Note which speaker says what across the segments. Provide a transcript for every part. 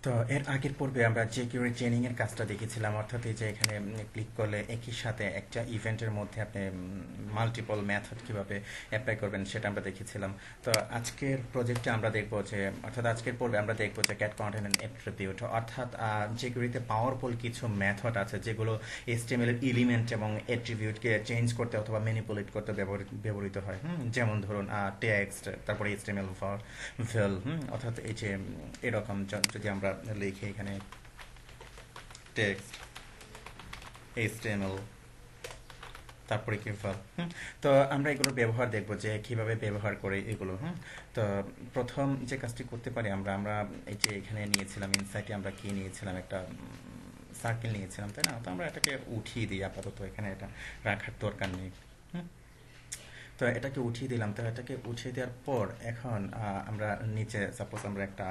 Speaker 1: তো এর আগের পর্বে আমরা jQuery ট্রেনিং এর কাজটা দেখেছিলাম, অর্থাৎ এই যে এখানে ক্লিক করলে একই সাথে একটা ইভেন্টের মধ্যে আপনি মাল্টিপল মেথড কিভাবে অ্যাপ্লাই করবেন সেটা আমরা দেখেছিলাম। তো আজকের প্রজেক্টে আমরা দেখবো যে, অর্থাৎ আজকের পর্বে আমরা দেখবো যে ক্যাট কন্টেন্ট এন্ড অ্যাট্রিবিউট, অর্থাৎ jQuery-তে পাওয়ারফুল কিছু মেথড আছে যেগুলো HTML এর এলিমেন্ট এবং অ্যাট্রিবিউটকে চেঞ্জ করতে অথবা ম্যানিপুলেট করতে ব্যবহৃত হয়। যেমন ধরুন টেক্সট, তারপরে HTML ভেল, অর্থাৎ এই যে এরকম যদি আমরা লিখি এখানে টেক্সট HTML তারপরে কি ভেল, তো আমরা এগুলোর ব্যবহার দেখব যে কিভাবে ব্যবহার করে এগুলো। তো প্রথম যে কাজটি করতে পারি আমরা আমরা এই যে এখানে নিয়েছিলাম ইনসাইটে, আমরা কি নিয়েছিলাম, একটা সার্কেল নিয়েছিলাম, তাই না? তো আমরা এটাকে উঠিয়ে দিই আপাতত, এখানে এটা রাখার দরকার নেই। তো এটাকে উঠিয়ে দিলাম। তো এটাকে উঠিয়ে দেওয়ার পর এখন আমরা নিচে সাপোজ আমরা একটা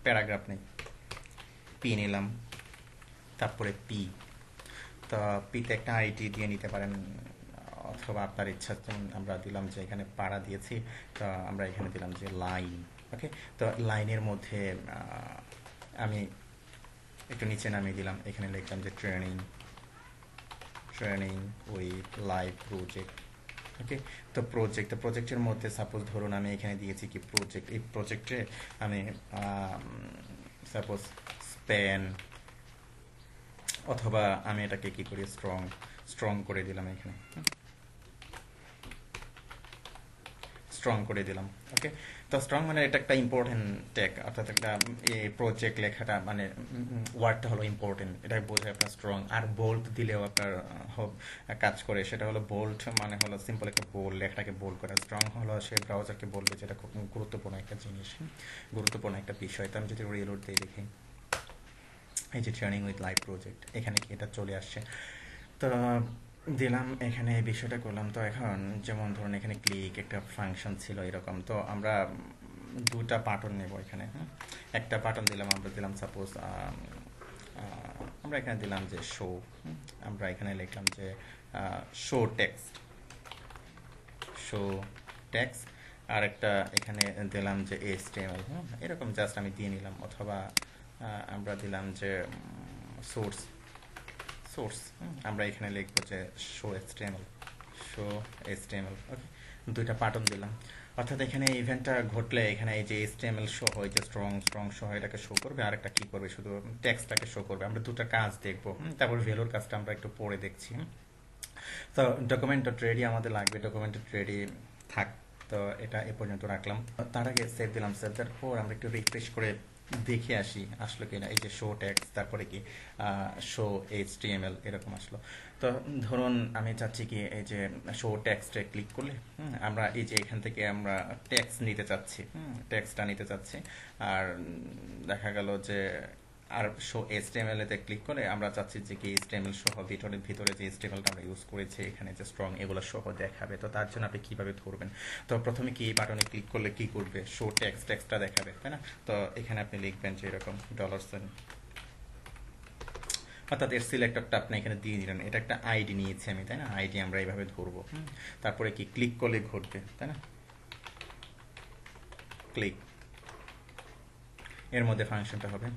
Speaker 1: প্যারাগ্রাফ নেই, পি নিলাম, তারপরে পি। তো পিতে একটা আইডি দিয়ে নিতে পারেন অথবা আপনার ইচ্ছা, যেমন আমরা দিলাম যে এখানে পাড়া দিয়েছি, তো আমরা এখানে দিলাম যে লাইন। ওকে, তো লাইনের মধ্যে আমি একটু নিচে নামিয়ে দিলাম, এখানে লিখলাম যে ট্রেনিং উইথ লাইভ প্রজেক্ট। ওকে, তো প্রজেক্টের মধ্যে সাপোজ ধরুন আমি এখানে দিয়েছি কি প্রজেক্ট, এই প্রজেক্টে আমি সাপোজ স্প্যান, অথবা আমি এটাকে কি করি স্ট্রং করে দিলাম, এখানে স্ট্রং করে দিলাম। ওকে, তো স্ট্রং মানে এটা একটা ইম্পর্টেন্ট ট্যাগ, অর্থাৎ একটা এই প্রজেক্ট লেখাটা মানে ওয়ার্ডটা হলো ইম্পর্টেন্ট, এটা বোঝায় আপনার স্ট্রং। আর বোল্ড দিলেও আপনার কাজ করে, সেটা হলো বোল্ড মানে হলো সিম্পল একটা বোল্ড, লেখাটাকে বোল্ড করা। স্ট্রং হলো সে ব্রাউজারকে বলবে যেটা খুব গুরুত্বপূর্ণ একটা জিনিস, গুরুত্বপূর্ণ একটা বিষয়। তো আমি যদি রিলোড দিয়ে দেখি এই যে ট্রেনিং উইথ লাইভ প্রজেক্ট, এখানে কি এটা চলে আসছে। তো দিলাম, এখানে এই বিষয়টা করলাম। তো এখন যেমন ধরুন এখানে ক্লিক একটা ফাংশন ছিল এরকম, তো আমরা দুটা বাটন নেব এখানে। একটা বাটন দিলাম, আমরা দিলাম সাপোজ আমরা এখানে দিলাম যে শো, আমরা এখানে লিখলাম যে শো টেক্সট, আর একটা এখানে দিলাম যে HTML। এরকম জাস্ট আমি দিয়ে নিলাম, অথবা আমরা দিলাম যে সোর্স আমরা এখানে লিখবো যে শো HTML। ওকে, দুইটা বাটন দিলাম, অর্থাৎ এখানে ইভেন্টটা ঘটলে এখানে এই যে HTML শো হয়, যে স্ট্রং শো হয়, এটাকে শো করবে, আর একটা কি করবে শুধু টেক্সটটাকে শো করবে। আমরা দুটো কাজ দেখবো, তারপর ভ্যালুর কাজটা আমরা একটু পরে দেখছি। তো ডকুমেন্ট.রেডি আমাদের লাগবে, ডকুমেন্ট.রেডি থাক। তো এটা এ পর্যন্ত রাখলাম, তার আগে সেভ দিলাম। সেভ দেওয়ার পর আমরা একটু রিফ্রেশ করে দেখে আসি আসলো কিনা। এই যে শো টেক্সট, তারপরে কি শো HTML এরকম আসলো। তো ধরুন আমি চাচ্ছি কি এই যে শো টেক্সটে ক্লিক করলে আমরা এই যে এখান থেকে আমরা টেক্সটটা নিতে চাচ্ছি, আর দেখা গেল যে আর শো HTML এতে ক্লিক করে আমরা চাচ্ছি যে কি HTML সহ ভিতরে যে HTML-টা আমরা ইউজ করেছি এখানে যে স্ট্রং, এগুলো সহ দেখাবে। তো তার জন্য আপনি কিভাবে ধরবেন? তো প্রথমে কি এই বাটনে ক্লিক করলে কি করবে? শো টেক্সটটা দেখাবে, তাই না? তো এখানে আপনি লিখবেন যে এরকম $, অর্থাৎ এর সিলেক্টরটা আপনি এখানে দিয়ে দিলেন। এটা একটা আইডি নিয়েছি আমি, তাই না? আইডি আমরা এইভাবে ধরবো। তারপরে কি ক্লিক করলে ঘটবে, তাই না? ক্লিক, এর মধ্যে ফাংশনটা হবে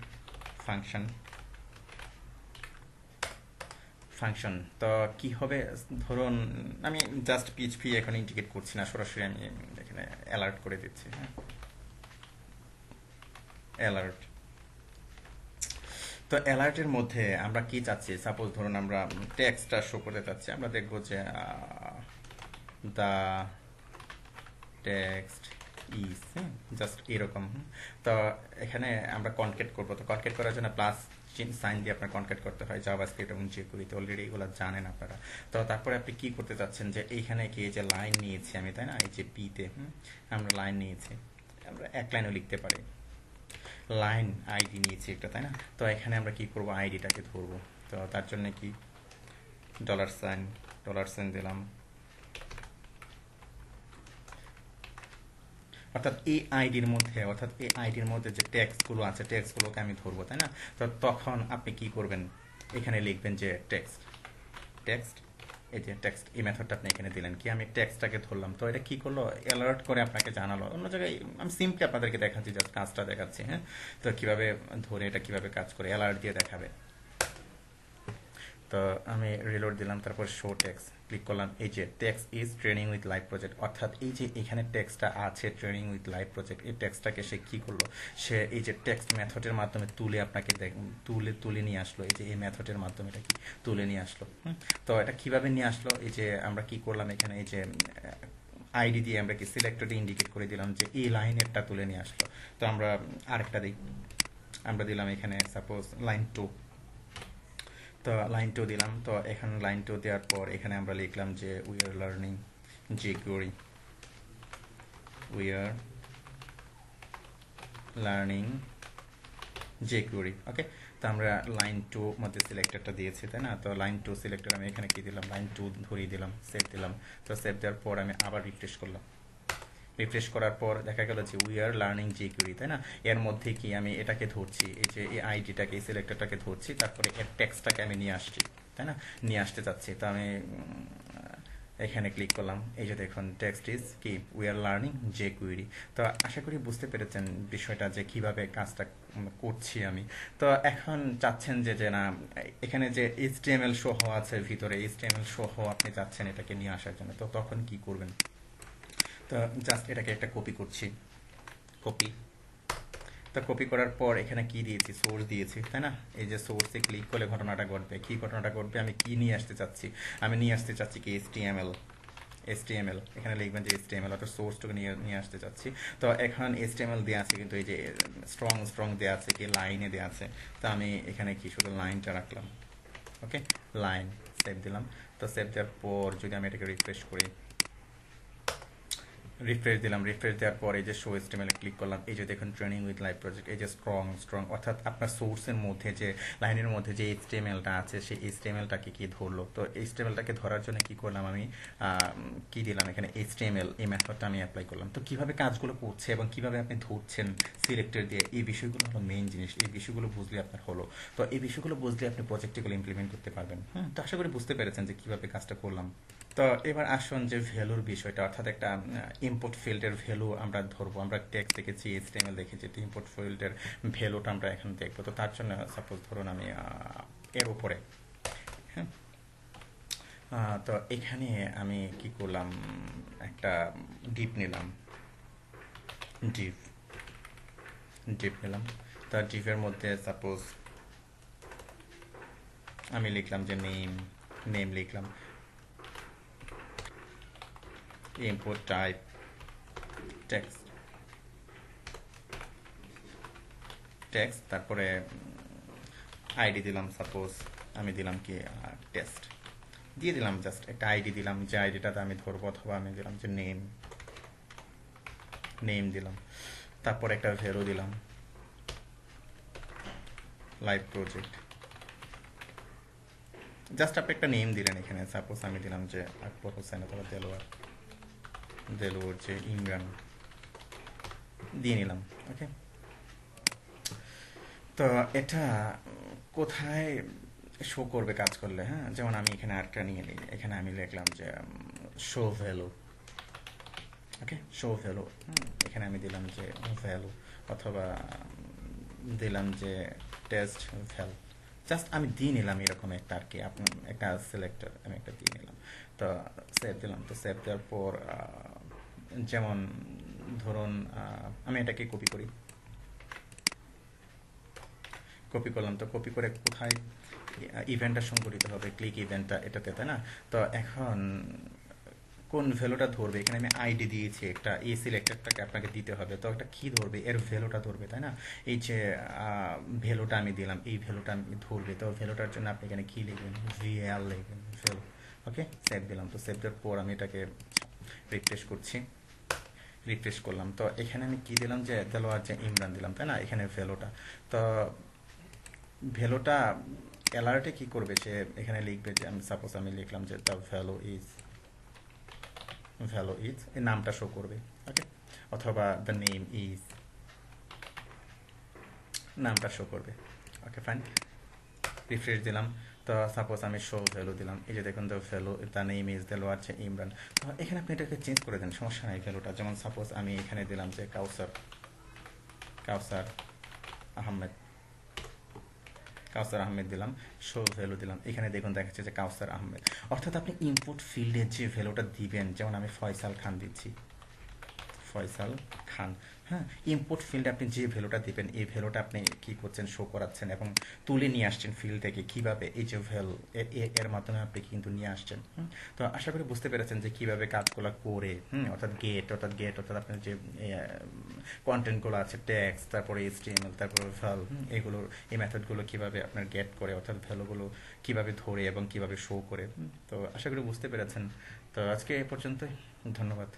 Speaker 1: ফাংশন। তো কি হবে ধরুন আমি জাস্ট PHP এখন ইন্টিগ্রেট করছি না, সরাসরি আমি এখানে অ্যালার্ট করে দিচ্ছি। অ্যালার্ট, তো অ্যালার্টের মধ্যে আমরা কি চাচ্ছি? সাপোজ ধরুন আমরা টেক্সটটা শো করতে চাচ্ছি, আমরা দেখবো যে দ্য টেক্সট ইজ, জাস্ট এরকম। তো এখানে আমরা কনকেট করবো। তো কনকেট করার জন্য প্লাস সাইন দিয়ে আপনার কনকেট করতে হয় জাভাস্ক্রিপ্ট এবং jQuery-তে, অলরেডি এগুলো জানেন আপনারা। তো তারপরে আপনি কি করতে চাচ্ছেন যে এইখানে কি এই যে লাইন নিয়েছি আমি, তাই না? এই যে পিতে আমরা লাইন নিয়েছি, আমরা এক লাইনও লিখতে পারি। লাইন আইডি নিয়েছি একটা, তাই না? তো এখানে আমরা কি করব? আইডিটাকে ধরবো। তো তার জন্য কি $সাইন দিলাম, অর্থাৎ এই আইডির মধ্যে যে টেক্সটগুলো আছে টেক্সটগুলোকে আমি ধরবো, তাই না? তো তখন আপনি কি করবেন? এখানে লিখবেন যে টেক্সট এই যে টেক্সট, এই মেথডটা আপনি এখানে দিলেন কি আমি টেক্সটটাকে ধরলাম, তো এটা কি করলো, অ্যালার্ট করে আপনাকে জানালো। অন্য জায়গায় আমি সিম্পলি আপনাদেরকে দেখাচ্ছি, জাস্ট কাজটা দেখাচ্ছি। হ্যাঁ, তো কিভাবে ধরে এটা কিভাবে কাজ করে অ্যালার্ট দিয়ে দেখাবে। তো আমি রিলোড দিলাম, তারপর শো টেক্সট ক্লিক করলাম। এই যে text is training with live project, অর্থাৎ এই যে এখানে টেক্সটটা আছে ট্রেনিং উইথ লাইভ প্রজেক্ট, এই টেক্সটটাকে সে কি করলো, সে এই যে টেক্সট মেথডের মাধ্যমে তুলে আপনাকে তুলে নিয়ে আসলো। এই যে এই মেথডের মাধ্যমে এটা কি তুলে নিয়ে আসলো। তো এটা কিভাবে নিয়ে আসলো, এই যে আমরা কি করলাম এখানে, এই যে আইডি দিয়ে আমরা কি সিলেক্টরে ইন্ডিকেট করে দিলাম যে এই লাইনেরটা তুলে নিয়ে আসলো। তো আমরা আরেকটা দিই, আমরা দিলাম এখানে সাপোজ লাইন 2। তো লাইন 2 দিলাম। তো এখানে লাইন 2 দেওয়ার পর এখানে আমরা লিখলাম যে we are learning jQuery, we are learning jQuery। ওকে, তো আমরা লাইন 2 মধ্যে সিলেক্টরটা দিয়েছি, তাই না? তো লাইন 2 সিলেক্টর আমি এখানে কি দিলাম, লাইন 2 ধরিয়ে দিলাম, সেভ দিলাম। তো সেভ দেওয়ার পর আমি আবার রিফ্রেশ করলাম। রিফ্রেশ করার পর দেখা গেল যে উই আর লার্নিং jQuery, তাই না? এর মধ্যে কি আমি এটাকে ধরছি, এই যে এই আইডিটাকে, এই সিলেক্টরটাকে ধরছি, তারপরে এর টেক্সটটাকে আমি নিয়ে আসছি, তাই না? নিয়ে আসতে চাচ্ছি। তো আমি এখানে ক্লিক করলাম। এই যে দেখুন টেক্সট ইজ কি উই আর লার্নিং jQuery। তো আশা করি বুঝতে পেরেছেন বিষয়টা যে কিভাবে কাজটা করছি আমি। তো এখন চাচ্ছেন যে না, এখানে যে HTML সহ আছে ভিতরে, HTML সহ আপনি চাচ্ছেন এটাকে নিয়ে আসার জন্য, তো তখন কি করবেন? তো জাস্ট এটাকে একটা কপি করছি, কপি। তো কপি করার পর এখানে কি দিয়েছি, সোর্স দিয়েছি, তাই না? এই যে সোর্সে ক্লিক করলে ঘটনাটা ঘটবে, কি ঘটনাটা ঘটবে, আমি কি নিয়ে আসতে চাচ্ছি, আমি নিয়ে আসতে চাচ্ছি কি HTML, এখানে লিখবেন যে HTML, অর্থাৎ সোর্সটাকে নিয়ে আসতে চাচ্ছি। তো এখন HTML দেওয়া আছে, কিন্তু এই যে স্ট্রং দেওয়া আছে কি লাইনে দেওয়া আছে। তো আমি এখানে কি শুধু লাইনটা রাখলাম। ওকে, লাইন, সেভ দিলাম। তো সেভ দেওয়ার পর যদি আমি এটাকে রিফ্রেশ করি, রিফ্রেশ দিলাম। রিফ্রেশ দেওয়ার পর এই যে শো HTML ক্লিক করলাম। এই যে দেখুন ট্রেনিং উইথ লাইভ প্রজেক্ট, এই যে স্ট্রং, অর্থাৎ আপনার সোর্সের মধ্যে যে লাইনের মধ্যে যে HTMLটা আছে সেই HTMLটাকে কি ধরলো। তো HTMLটাকে ধরার জন্য কি করলাম, আমি কি দিলাম এখানে HTML, এই মেথডটা আমি অ্যাপ্লাই করলাম। তো কিভাবে কাজগুলো করছে এবং কিভাবে আপনি ধরছেন সিলেক্টর দিয়ে, এই বিষয়গুলো হলো মেইন জিনিস। এই বিষয়গুলো বুঝলে আপনার হলো। তো এই বিষয়গুলো বুঝলে আপনি প্রজেক্টগুলো ইমপ্লিমেন্ট করতে পারবেন। তো আশা করি বুঝতে পেরেছেন যে কিভাবে কাজটা করলাম। তো এবার আসুন যে ভ্যালুর বিষয়টা, অর্থাৎ একটা ইনপুট ফিল্ডের ভ্যালু আমরা ধরবো। আমরা টেক্সট দেখেছি, HTML দেখেছি, তো ইনপুট ফিল্ডের ভ্যালুটা আমরা এখন দেখবো। তো তার জন্য সাপোজ ধরুন আমি এর উপরে, হ্যাঁ, তো এখানে আমি কি করলাম, একটা ডিপ নিলাম, ডিপ নিলাম। তো ডিপের মধ্যে সাপোজ আমি লিখলাম যে নেম লিখলাম, ইনপুট টাইপ টেক্সট, তারপরে আইডি দিলাম, সাপোজ আমি দিলাম কি টেস্ট দিয়ে দিলাম, জাস্ট একটা আইডি দিলাম, যে আইডিটাতে আমি ধরবো, অথবা আমি দিলাম যে নেম দিলাম। তারপর একটা ভ্যালু দিলাম লাইভ প্রজেক্ট, জাস্ট আপনি একটা নেম দিলেন এখানে। সাপোজ আমি দিলাম যে আকবর হোসেন অথবা দেলোয়ার যে ইমরান দিয়ে নিলাম। ওকে, তো এটা কোথায় শো করবে কাজ করলে? হ্যাঁ, যেমন আমি এখানে আরেকটা নিয়ে নিই, এখানে আমি লিখলাম যে শো ভ্যালু। ওকে, শো ভ্যালু, এখানে আমি দিলাম যে ভ্যালু, অথবা দিলাম যে টেস্ট ভ্যালু। জাস্ট আমি দিয়ে নিলাম এরকম একটা আর কি, আপনার একটা সিলেক্টর আমি একটা দিয়ে নিলাম। তো সেভ দিলাম। তো সেভ দেওয়ার পর যেমন ধরুন আমি এটাকে কপি করলাম। তো কপি করে কোথায় ইভেন্টটা সংঘটিত হবে, ক্লিক ইভেন্টটা এটাতে, তাই না? তো এখন কোন ভ্যালুটা ধরবে, এখানে আমি আইডি দিয়েছি একটা, এই সিলেক্টরটাকে আপনাকে দিতে হবে। তো একটা কি ধরবে, এর ভ্যালুটা ধরবে, তাই না? এই যে ভ্যালুটা আমি দিলাম, এই ভ্যালুটা আমি ধরবে। তো ভ্যালুটার জন্য আপনি এখানে কি লিখবেন, VL লিখবেন, ভ্যালু। ওকে, সেভ দিলাম। তো সেভ দেওয়ার পর আমি এটাকে রিফ্রেশ করলাম। তো এখানে আমি কি দিলাম, যে দেলোয়ার যে ইমরান দিলাম, তাই না? এখানে ভ্যালুটা, তো ভ্যালুটা অ্যালার্টে কি করবে, সে এখানে লিখবে যে আমি সাপোজ আমি লিখলাম যে দ্য ভ্যালু ইজ এই নামটা শো করবে। ওকে, অথবা দ্য নেম ইজ নামটা শো করবে। ওকে, ফাইন, রিফ্রেশ দিলাম। তো সাপোজ আমি শো ভ্যালু দিলাম, এই যে দেখুন তো ভ্যালু, তার নেম ইজ দেলোয়ার আছে ইমরান। তো এখানে আপনি এটাকে চেঞ্জ করে দেন, সমস্যা নাই ভ্যালুটা। যেমন সাপোজ আমি এখানে দিলাম যে কাউসার, কাউসার আহমেদ, কাউসার আহমেদ দিলাম, শো ভ্যালু দিলাম, এখানে দেখুন দেখাচ্ছে যে কাউসার আহমেদ। অর্থাৎ আপনি ইনপুট ফিল্ডে যে ভ্যালুটা দিবেন, যেমন আমি ফয়সাল খান দিচ্ছি, ফয়সাল খান, হ্যাঁ, ইনপুট ফিল্ডে আপনি যে ভ্যালুটা দিবেন, এই ভ্যালুটা আপনি কি করছেন, শো করাচ্ছেন এবং তুলে নিয়ে আসছেন ফিল্ড থেকে কিভাবে, এই যে ভ্যালু এর মাধ্যমে আপনি কিন্তু নিয়ে আসছেন। তো আশা করি বুঝতে পেরেছেন যে কিভাবে কাজগুলো করে, অর্থাৎ গেট অর্থাৎ আপনার যে কন্টেন্টগুলো আছে, ট্যাক্স, তারপরে এইচটিএমএল, তারপরে ভ্যাল, এগুলোর এই মেথডগুলো কিভাবে আপনার গেট করে, অর্থাৎ ভ্যালুগুলো কিভাবে ধরে এবং কিভাবে শো করে। তো আশা করি বুঝতে পেরেছেন। তো আজকে এ পর্যন্তই, ধন্যবাদ।